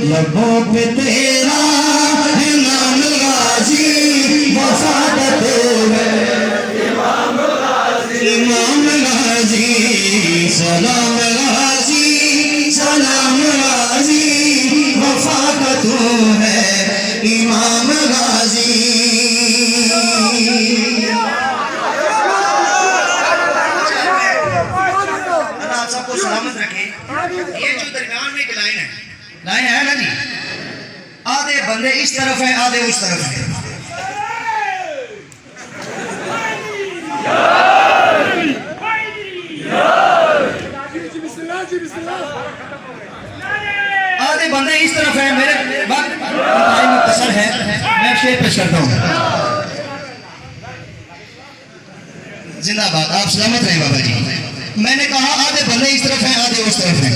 लबों पे तेरा है नाम गाजी, वफा का तू है इमाम गाजी, सलाम गाजी, सलाम गाजी, वफा का तू है इमाम गाजी। सबको सलामत रखे। ये जो दरमियान में एक लाइन है ना जी, आधे बंदे इस तरफ है आधे उस तरफ है। आधे बंदे इस तरफ है, मेरे वक्त मुख्तसर है, मैं शेर पेश करता हूँ। जिंदाबाद, आप सलामत रहे बाबा जी। मैंने कहा आधे बंदे इस तरफ हैं आधे उस तरफ हैं।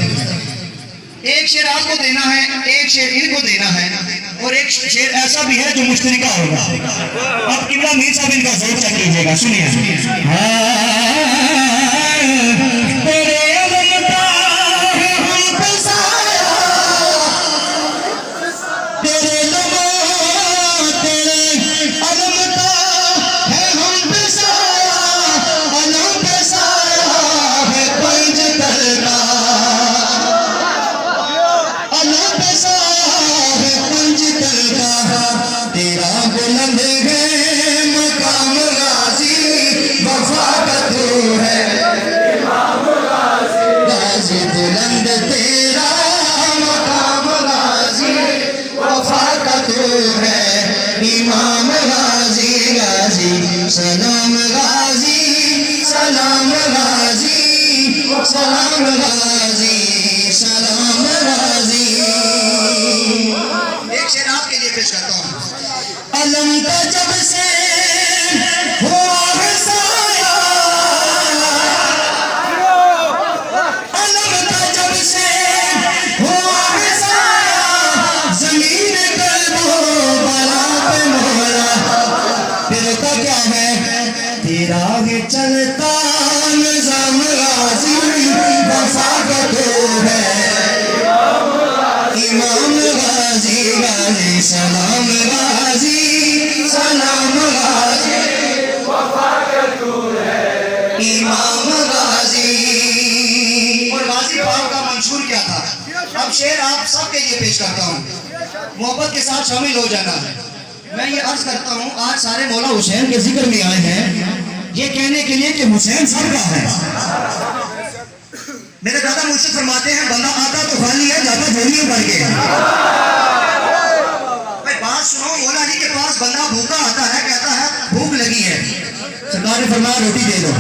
एक शेर आपको देना है, एक शेर इनको देना है, और एक शेर ऐसा भी है जो मुश्तरिका होगा। अब किबला मीर साहब इनका जोर चेक कीजिएगा, सुनिए। इमाम गाजी गाजी सलाम गाजी, सलाम गाजी, सलाम गाजी, सलाम गाजी। एक शेर आपके लिए पेश करता हूँ। अलम का जब से हुआ है साया, अलम का जब से हुआ है साया, जमीन कल्बो बला पे मोला, तेरे का क्या है तेरा है चलता निजाम गाजी, वफा का तू है इमाम गाजी गाजी, सलाम गाजी, सलाम गाजी, वफा का तू है इमाम गाजी। और गाजी पाक का मंशूर क्या था? अब शेर आप सबके लिए पेश करता हूँ, मोहब्बत के साथ शामिल हो जाना है। मैं ये अर्ज करता हूँ, आज सारे मौला हुसैन के जिक्र में आए हैं ये कहने के लिए कि हुसैन सबका है। मेरे दादा मुझसे फरमाते हैं बंदा आता तो खाली है, जाता झोलियों भर के। भाई बात सुनो, मौला जी के पास बंदा भूखा आता है, कहता है भूख लगी है, सरकार ने फरमाया रोटी दे दो।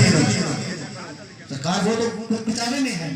सरकार वो तो बचाने में है,